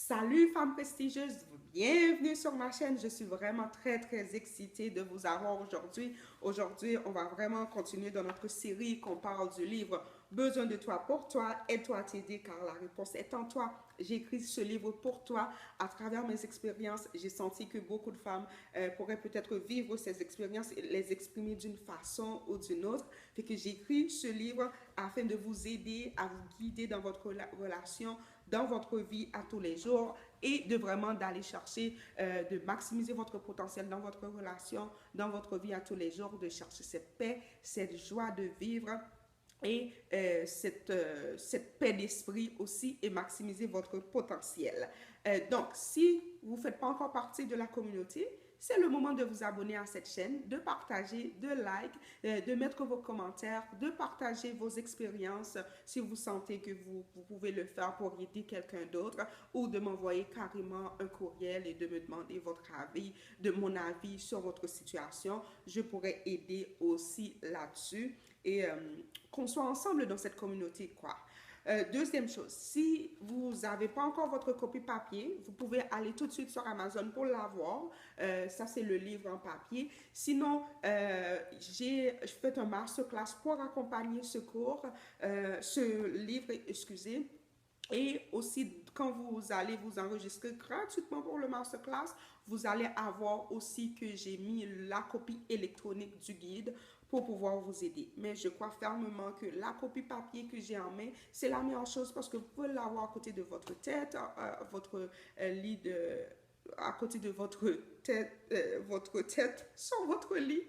Salut femmes prestigieuses, bienvenue sur ma chaîne. Je suis vraiment très excitée de vous avoir aujourd'hui. Aujourd'hui, on va vraiment continuer dans notre série qu'on parle du livre Besoin de toi pour toi, aide-toi à t'aider car la réponse est en toi. J'ai écrit ce livre pour toi. À travers mes expériences, j'ai senti que beaucoup de femmes pourraient peut-être vivre ces expériences et les exprimer d'une façon ou d'une autre. Fait que j'ai écrit ce livre afin de vous aider à vous guider dans votre relation, dans votre vie à tous les jours et de vraiment d'aller chercher, de maximiser votre potentiel dans votre relation, dans votre vie à tous les jours, de chercher cette paix, cette joie de vivre et cette paix d'esprit aussi et maximiser votre potentiel. Donc, si vous ne faites pas encore partie de la communauté, c'est le moment de vous abonner à cette chaîne, de partager, de like, de mettre vos commentaires, de partager vos expériences si vous sentez que vous pouvez le faire pour aider quelqu'un d'autre ou de m'envoyer carrément un courriel et de me demander votre avis, de mon avis sur votre situation. Je pourrais aider aussi là-dessus et qu'on soit ensemble dans cette communauté, quoi. Deuxième chose, si vous n'avez pas encore votre copie papier, vous pouvez aller tout de suite sur Amazon pour l'avoir. Ça, c'est le livre en papier. Sinon, j'ai fait un masterclass pour accompagner ce cours, ce livre, excusez. Et aussi, quand vous allez vous enregistrer gratuitement pour le masterclass, vous allez avoir aussi que j'ai mis la copie électronique du guide pour pouvoir vous aider. Mais je crois fermement que la copie papier que j'ai en main, c'est la meilleure chose parce que vous pouvez l'avoir à côté de votre tête, votre lit de à côté de votre tête sur votre lit.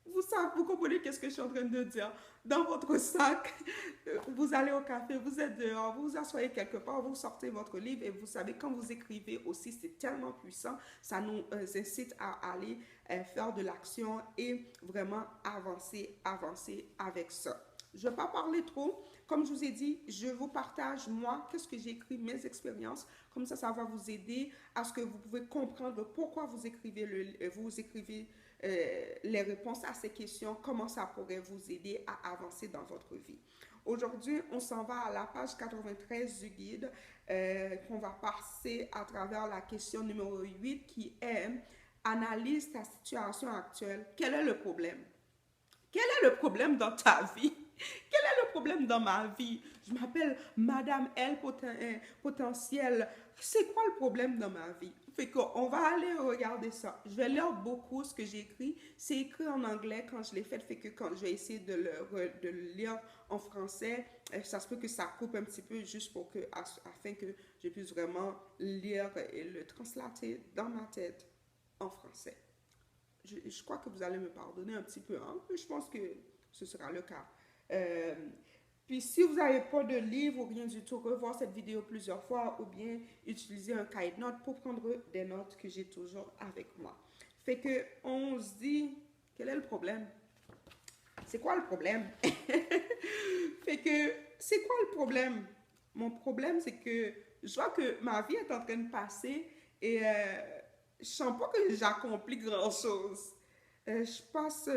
Vous savez, vous comprenez qu'est-ce que je suis en train de dire. Dans votre sac, vous allez au café, vous êtes dehors, vous vous asseyez quelque part, vous sortez votre livre et vous savez, quand vous écrivez aussi, c'est tellement puissant, ça nous incite à aller faire de l'action et vraiment avancer avec ça. Je ne vais pas parler trop. Comme je vous ai dit, je vous partage, moi, qu'est-ce que j'ai écrit, mes expériences. Comme ça va vous aider à ce que vous pouvez comprendre pourquoi vous écrivez, les réponses à ces questions, comment ça pourrait vous aider à avancer dans votre vie. Aujourd'hui, on s'en va à la page 93 du guide, qu'on va passer à travers la question numéro 8 qui est analyse ta situation actuelle. Quel est le problème? Quel est le problème dans ta vie? Quel est le problème dans ma vie? Je m'appelle Madame L potentielle. C'est quoi le problème dans ma vie? Fait qu'on va aller regarder ça. Je vais lire beaucoup ce que j'ai écrit. C'est écrit en anglais quand je l'ai fait. Fait que quand je vais essayer de le lire en français, ça se peut que ça coupe un petit peu juste pour que, afin que je puisse vraiment lire et le translater dans ma tête en français. Je crois que vous allez me pardonner un petit peu, hein? Je pense que ce sera le cas. Euh, Puis si vous n'avez pas de livre ou rien du tout, revoir cette vidéo plusieurs fois ou bien utiliser un cahier de notes pour prendre des notes que j'ai toujours avec moi. Fait que on se dit, quel est le problème? C'est quoi le problème? Fait que, c'est quoi le problème? Mon problème, c'est que je vois que ma vie est en train de passer et je sens pas que j'accomplis grand-chose. Je passe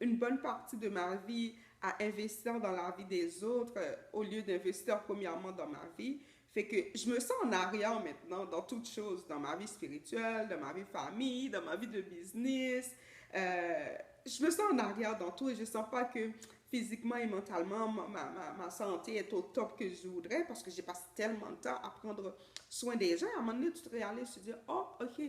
une bonne partie de ma vie à investir dans la vie des autres au lieu d'investir premièrement dans ma vie. Fait que je me sens en arrière maintenant dans toutes choses, dans ma vie spirituelle, dans ma vie famille, dans ma vie de business. Je me sens en arrière dans tout et je sens pas que physiquement et mentalement ma santé est au top que je voudrais parce que j'ai passé tellement de temps à prendre soin des gens. À un moment donné, tu te réalises, tu te dis, oh, ok,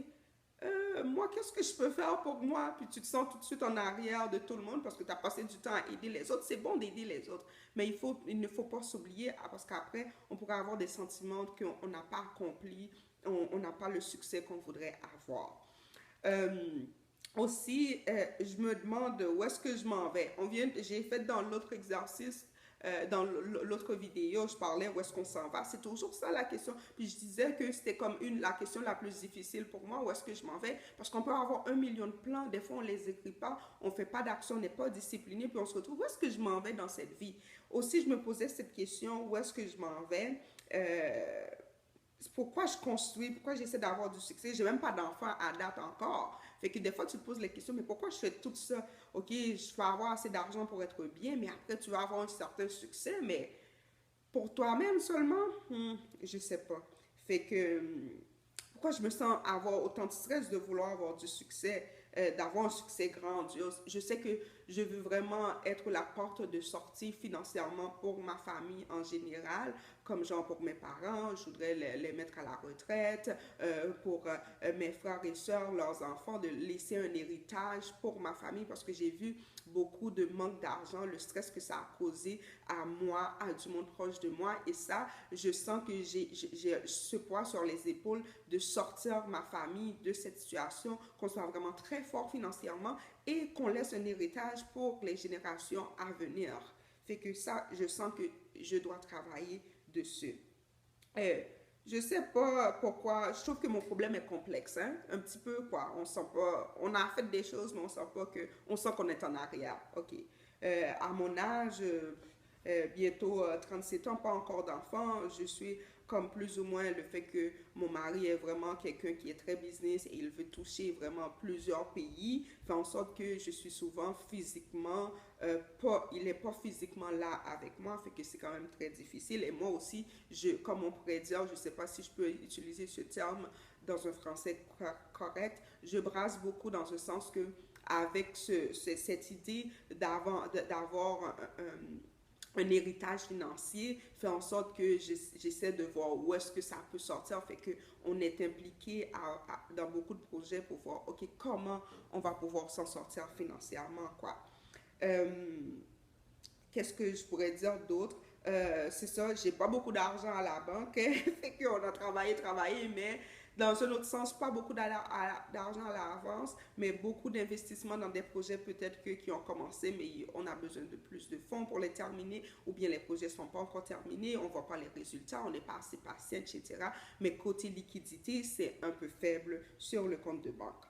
moi, qu'est-ce que je peux faire pour moi? Puis tu te sens tout de suite en arrière de tout le monde parce que tu as passé du temps à aider les autres. C'est bon d'aider les autres, mais il ne faut pas s'oublier parce qu'après, on pourrait avoir des sentiments qu'on n'a pas accomplis, on n'a pas le succès qu'on voudrait avoir. Euh, Aussi, je me demande où est-ce que je m'en vais. J'ai fait dans l'autre exercice, dans l'autre vidéo, je parlais où est-ce qu'on s'en va. C'est toujours ça la question. Puis je disais que c'était comme la question la plus difficile pour moi, où est-ce que je m'en vais. Parce qu'on peut avoir 1 million de plans, des fois on ne les écrit pas, on ne fait pas d'action, on n'est pas discipliné, puis on se retrouve où est-ce que je m'en vais dans cette vie. Aussi, je me posais cette question, où est-ce que je m'en vais. Pourquoi je construis, pourquoi j'essaie d'avoir du succès. J'ai même pas d'enfant à date encore. Fait que des fois, tu te poses la question, mais pourquoi je fais tout ça? Ok, je peux avoir assez d'argent pour être bien, mais après, tu vas avoir un certain succès, mais pour toi-même seulement, je sais pas. Fait que, pourquoi je me sens avoir autant de stress de vouloir avoir du succès, d'avoir un succès grandiose. Je sais que je veux vraiment être la porte de sortie financièrement pour ma famille en général, comme genre pour mes parents, je voudrais les mettre à la retraite, pour mes frères et sœurs, leurs enfants, de laisser un héritage pour ma famille parce que j'ai vu beaucoup de manque d'argent, le stress que ça a causé à moi, à du monde proche de moi. Et ça, je sens que j'ai ce poids sur les épaules de sortir ma famille de cette situation, qu'on soit vraiment très fort financièrement et qu'on laisse un héritage pour les générations à venir. Fait que ça, je sens que je dois travailler dessus. Euh, je sais pas pourquoi, je trouve que mon problème est complexe, hein? Un petit peu quoi. On sent pas, on a fait des choses, mais on sent pas que, on sent qu'on est en arrière. Ok. À mon âge, bientôt 37 ans, pas encore d'enfant, je suis comme plus ou moins le fait que mon mari est vraiment quelqu'un qui est très business et il veut toucher vraiment plusieurs pays, fait en sorte que je suis souvent physiquement pas, il n'est pas physiquement là avec moi, fait que c'est quand même très difficile. Et moi aussi, comme on pourrait dire, je ne sais pas si je peux utiliser ce terme dans un français correct, je brasse beaucoup dans le sens que avec cette idée d'avoir un héritage financier fait en sorte que j'essaie de voir où est-ce que ça peut sortir, fait que on est impliqué dans beaucoup de projets pour voir, ok, comment on va pouvoir s'en sortir financièrement, quoi. Euh, Qu'est-ce que je pourrais dire d'autre? C'est ça, j'ai pas beaucoup d'argent à la banque, fait qu'on a travaillé, mais dans un autre sens, pas beaucoup d'argent à l'avance, mais beaucoup d'investissements dans des projets peut-être qui ont commencé, mais on a besoin de plus de fonds pour les terminer, ou bien les projets sont pas encore terminés, on voit pas les résultats, on n'est pas assez patient, etc. Mais côté liquidité, c'est un peu faible sur le compte de banque.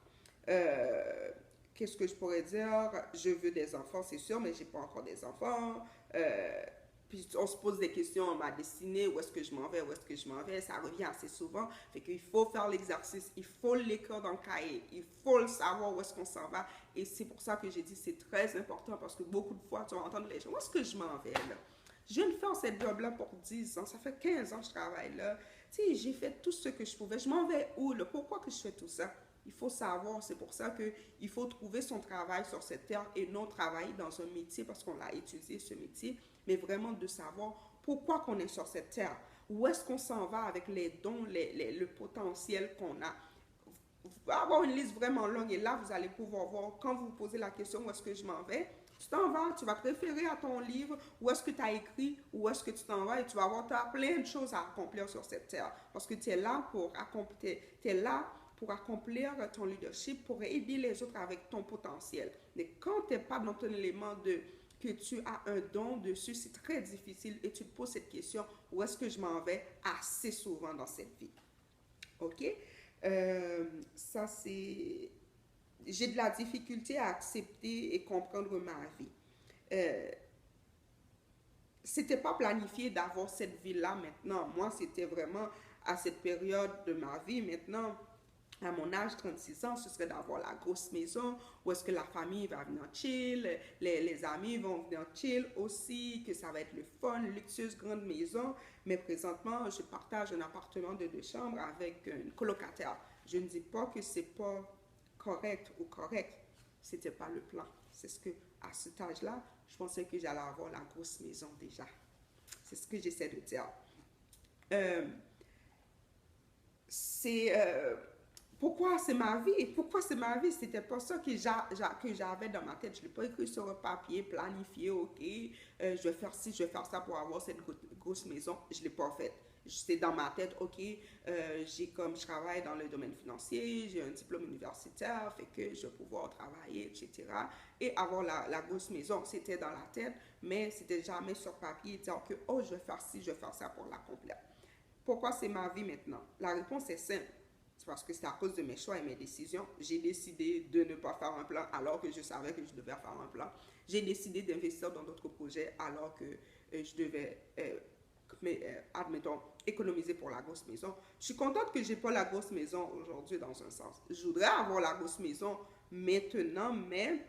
Euh, Qu'est-ce que je pourrais dire? Je veux des enfants, c'est sûr, mais j'ai pas encore des enfants. Puis on se pose des questions à ma destinée, où est-ce que je m'en vais, où est-ce que je m'en vais, ça revient assez souvent. Fait qu'il faut faire l'exercice, il faut l'écrire dans le cahier, il faut le savoir où est-ce qu'on s'en va. Et c'est pour ça que j'ai dit c'est très important parce que beaucoup de fois, tu vas entendre les gens, où est-ce que je m'en vais là? Je viens de faire cette job-là pour 10 ans, ça fait 15 ans que je travaille là. Tu sais, j'ai fait tout ce que je pouvais. Je m'en vais où là? Pourquoi que je fais tout ça? Il faut savoir, c'est pour ça qu'il faut trouver son travail sur cette terre et non travailler dans un métier parce qu'on l'a étudié ce métier, mais vraiment de savoir pourquoi qu'on est sur cette terre, où est-ce qu'on s'en va avec les dons, le potentiel qu'on a. Vous pouvez avoir une liste vraiment longue et là, vous allez pouvoir voir, quand vous vous posez la question où est-ce que je m'en vais, tu t'en vas, tu vas te référer à ton livre, où est-ce que tu as écrit, où est-ce que tu t'en vas et tu vas avoir plein de choses à accomplir sur cette terre parce que tu es là pour accomplir, tu es là pour accomplir ton leadership, pour aider les autres avec ton potentiel. Mais quand tu n'es pas dans ton élément de que tu as un don dessus, c'est très difficile et tu te poses cette question, où est-ce que je m'en vais assez souvent dans cette vie? OK? Ça, c'est... J'ai de la difficulté à accepter et comprendre ma vie. Euh, C'était pas planifié d'avoir cette vie-là maintenant. Moi, c'était vraiment à cette période de ma vie. Maintenant, à mon âge, 36 ans, ce serait d'avoir la grosse maison où est-ce que la famille va venir chill, les amis vont venir chill aussi, que ça va être le fun, luxueuse grande maison. Mais présentement, je partage un appartement de 2 chambres avec une colocataire. Je ne dis pas que c'est pas correct ou correct. C'était pas le plan. C'est ce que, à cet âge-là, je pensais que j'allais avoir la grosse maison déjà. C'est ce que j'essaie de dire. Euh, c'est pourquoi c'est ma vie? Pourquoi c'est ma vie? C'était pas ça que j'avais dans ma tête. Je ne l'ai pas écrit sur un papier, planifié, ok, je vais faire ci, je vais faire ça pour avoir cette grosse maison. Je ne l'ai pas fait. C'est dans ma tête, ok, je travaille dans le domaine financier, j'ai un diplôme universitaire, fait que je vais pouvoir travailler, etc. Et avoir la grosse maison, c'était dans la tête, mais c'était jamais sur papier, dire que, oh, je vais faire ci, je vais faire ça pour l'accomplir. Pourquoi c'est ma vie maintenant? La réponse est simple. C'est parce que c'est à cause de mes choix et mes décisions. J'ai décidé de ne pas faire un plan alors que je savais que je devais faire un plan. J'ai décidé d'investir dans d'autres projets alors que je devais, admettons, économiser pour la grosse maison. Je suis contente que je n'ai pas la grosse maison aujourd'hui dans un sens. Je voudrais avoir la grosse maison maintenant, mais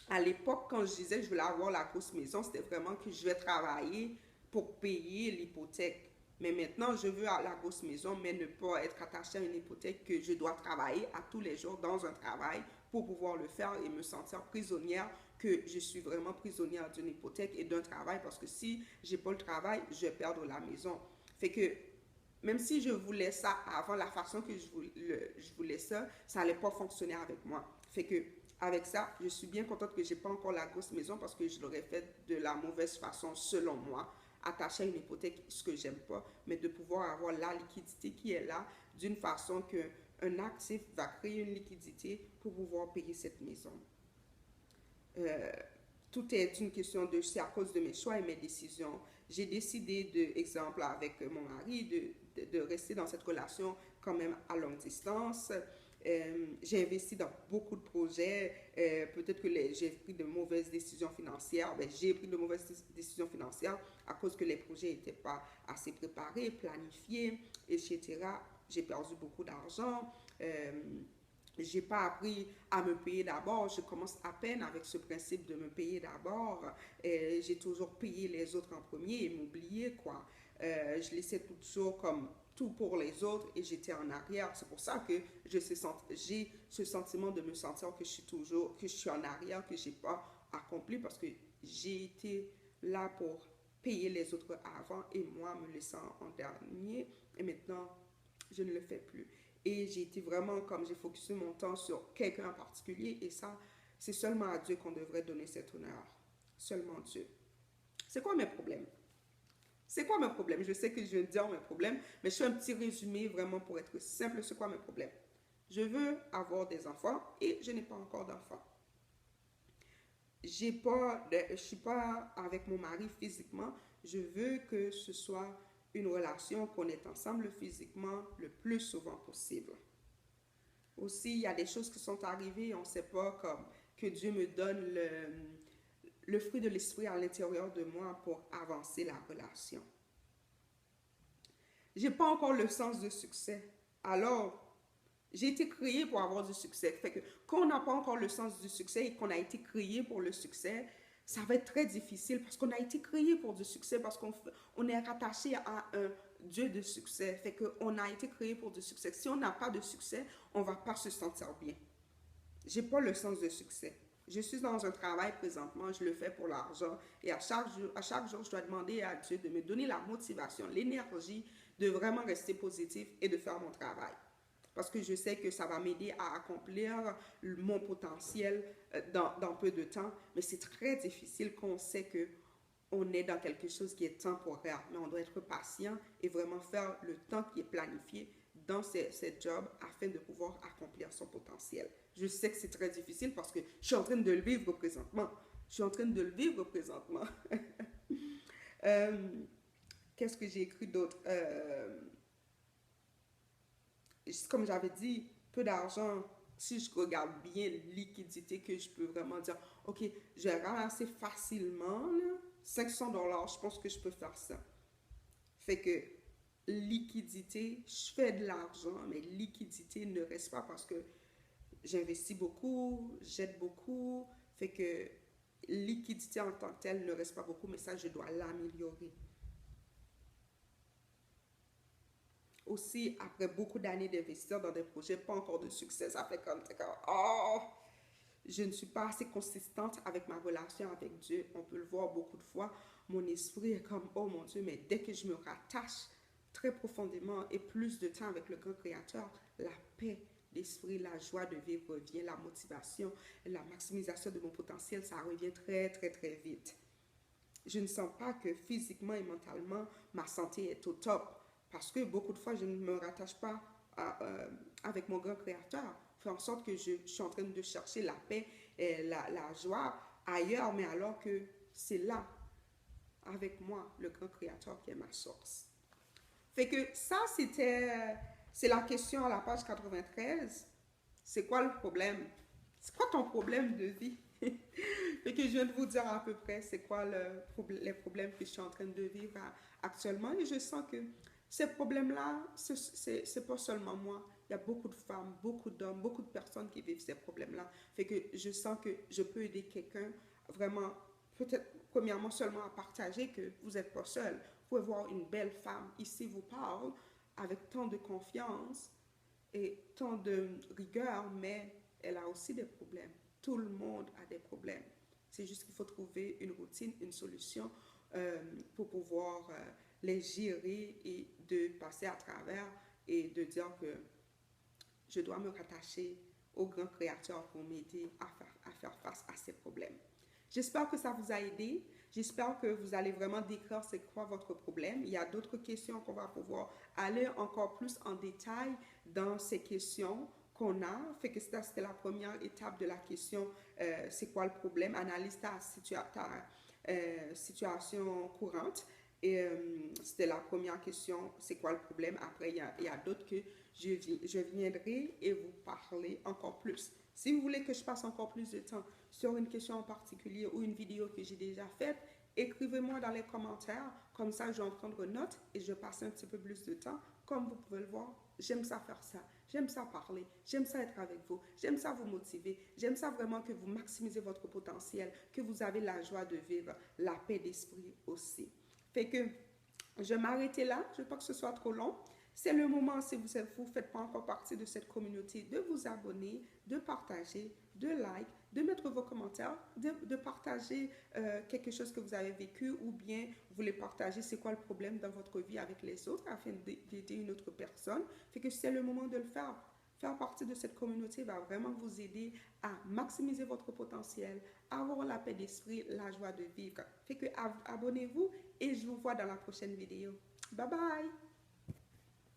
à l'époque, quand je disais que je voulais avoir la grosse maison, c'était vraiment que je vais travailler pour payer l'hypothèque. Mais maintenant, je veux la grosse maison, mais ne pas être attaché à une hypothèque que je dois travailler à tous les jours dans un travail pour pouvoir le faire et me sentir prisonnière, que je suis vraiment prisonnière d'une hypothèque et d'un travail parce que si j'ai pas le travail, je vais perdre la maison. Fait que même si je voulais ça avant, la façon que je voulais ça, ça allait pas fonctionner avec moi. Fait que avec ça, je suis bien contente que j'ai pas encore la grosse maison parce que je l'aurais fait de la mauvaise façon selon moi, attaché à une hypothèque, ce que j'aime pas, mais de pouvoir avoir la liquidité qui est là d'une façon que un actif va créer une liquidité pour pouvoir payer cette maison. Euh, Tout est une question de, c'est à cause de mes choix et mes décisions. J'ai décidé, de, exemple, avec mon mari, de rester dans cette relation quand même à longue distance. J'ai investi dans beaucoup de projets. Peut-être que j'ai pris de mauvaises décisions financières. Ben, j'ai pris de mauvaises décisions financières à cause que les projets n'étaient pas assez préparés, planifiés, etc. J'ai perdu beaucoup d'argent. J'ai pas appris à me payer d'abord. Je commence à peine avec ce principe de me payer d'abord. J'ai toujours payé les autres en premier et m'oublier, quoi. Je laissais toujours comme tout pour les autres et j'étais en arrière. C'est pour ça que j'ai ce sentiment de me sentir que je suis en arrière, que j'ai pas accompli parce que j'ai été là pour payer les autres avant et moi me laissant en dernier. Et maintenant, je ne le fais plus. Et j'ai été vraiment, comme j'ai focusé mon temps sur quelqu'un en particulier, et ça, c'est seulement à Dieu qu'on devrait donner cet honneur. Seulement Dieu. C'est quoi mes problèmes? C'est quoi mes problèmes? Je sais que je viens de dire mes problèmes, mais je fais un petit résumé vraiment pour être simple. C'est quoi mes problèmes? Je veux avoir des enfants et je n'ai pas encore d'enfants. Je ne suis pas avec mon mari physiquement. Je veux que ce soit une relation qu'on est ensemble physiquement le plus souvent possible. Aussi, il y a des choses qui sont arrivées, on ne sait pas, comme que Dieu me donne le fruit de l'esprit à l'intérieur de moi pour avancer la relation. J'ai pas encore le sens de succès. Alors, j'ai été créée pour avoir du succès. Fait que quand on n'a pas encore le sens du succès et qu'on a été créé pour le succès, ça va être très difficile parce qu'on a été créé pour du succès, parce qu'on est rattaché à un Dieu de succès. Fait qu'on a été créé pour du succès. Si on n'a pas de succès, on ne va pas se sentir bien. J'ai pas le sens de succès. Je suis dans un travail présentement, je le fais pour l'argent et à chaque jour, je dois demander à Dieu de me donner la motivation, l'énergie de vraiment rester positif et de faire mon travail. Parce que je sais que ça va m'aider à accomplir mon potentiel dans peu de temps. Mais c'est très difficile quand on sait que on est dans quelque chose qui est temporaire. Mais on doit être patient et vraiment faire le temps qui est planifié dans ces jobs afin de pouvoir accomplir son potentiel. Je sais que c'est très difficile parce que je suis en train de le vivre présentement. Je suis en train de le vivre présentement. euh, Qu'est-ce que j'ai écrit d'autre? Comme j'avais dit, peu d'argent. Si je regarde bien liquidité, que je peux vraiment dire, OK, je vais ramasser facilement là, 500 $, je pense que je peux faire ça. Fait que liquidité, je fais de l'argent, mais liquidité ne reste pas parce que j'investis beaucoup, j'aide beaucoup. Fait que liquidité en tant que telle ne reste pas beaucoup, mais ça, je dois l'améliorer. Aussi, après beaucoup d'années d'investir dans des projets, pas encore de succès, ça fait comme, oh, je ne suis pas assez consistante avec ma relation avec Dieu. On peut le voir beaucoup de fois. Mon esprit est comme, oh mon Dieu, mais dès que je me rattache très profondément et plus de temps avec le grand créateur, la paix d'esprit, la joie de vivre revient, la motivation, la maximisation de mon potentiel, ça revient très, très, très vite. Je ne sens pas que physiquement et mentalement, ma santé est au top. Parce que beaucoup de fois, je ne me rattache pas avec mon grand créateur. Fait en sorte que je suis en train de chercher la paix et la joie ailleurs, mais alors que c'est là, avec moi, le grand créateur qui est ma source. Fait que ça, c'est la question à la page 93. C'est quoi le problème? C'est quoi ton problème de vie? Fait que je viens de vous dire à peu près c'est quoi les problèmes que je suis en train de vivre actuellement. Et je sens que ces problèmes-là, c'est pas seulement moi. Il y a beaucoup de femmes, beaucoup d'hommes, beaucoup de personnes qui vivent ces problèmes-là. Fait que je sens que je peux aider quelqu'un vraiment, peut-être premièrement seulement à partager que vous n'êtes pas seul. Vous pouvez voir une belle femme ici vous parle avec tant de confiance et tant de rigueur, mais elle a aussi des problèmes. Tout le monde a des problèmes. C'est juste qu'il faut trouver une routine, une solution pour pouvoir les gérer et de passer à travers et de dire que je dois me rattacher au grand créateur pour m'aider à faire face à ces problèmes. J'espère que ça vous a aidé. J'espère que vous allez vraiment décrire c'est quoi votre problème. Il y a d'autres questions qu'on va pouvoir aller encore plus en détail dans ces questions qu'on a. Fait que c'était la première étape de la question, c'est quoi le problème? Analyse ta situation courante. Et c'était la première question, c'est quoi le problème? Après, il y a d'autres que je viendrai et vous parler encore plus. Si vous voulez que je passe encore plus de temps sur une question en particulier ou une vidéo que j'ai déjà faite, écrivez-moi dans les commentaires. Comme ça, je vais en prendre note et je passe un petit peu plus de temps. Comme vous pouvez le voir, j'aime ça faire ça. J'aime ça parler. J'aime ça être avec vous. J'aime ça vous motiver. J'aime ça vraiment que vous maximisez votre potentiel, que vous avez la joie de vivre, la paix d'esprit aussi. Fait que je vais m'arrêter là. Je ne veux pas que ce soit trop long. C'est le moment, si vous ne faites pas encore partie de cette communauté, de vous abonner, de partager, de like, de mettre vos commentaires, de partager quelque chose que vous avez vécu ou bien vous voulez partager c'est quoi le problème dans votre vie avec les autres afin d'aider une autre personne. Fait que c'est le moment de le faire. Faire partie de cette communauté va vraiment vous aider à maximiser votre potentiel, à avoir la paix d'esprit, la joie de vivre. Fait que abonnez-vous et je vous vois dans la prochaine vidéo. Bye bye!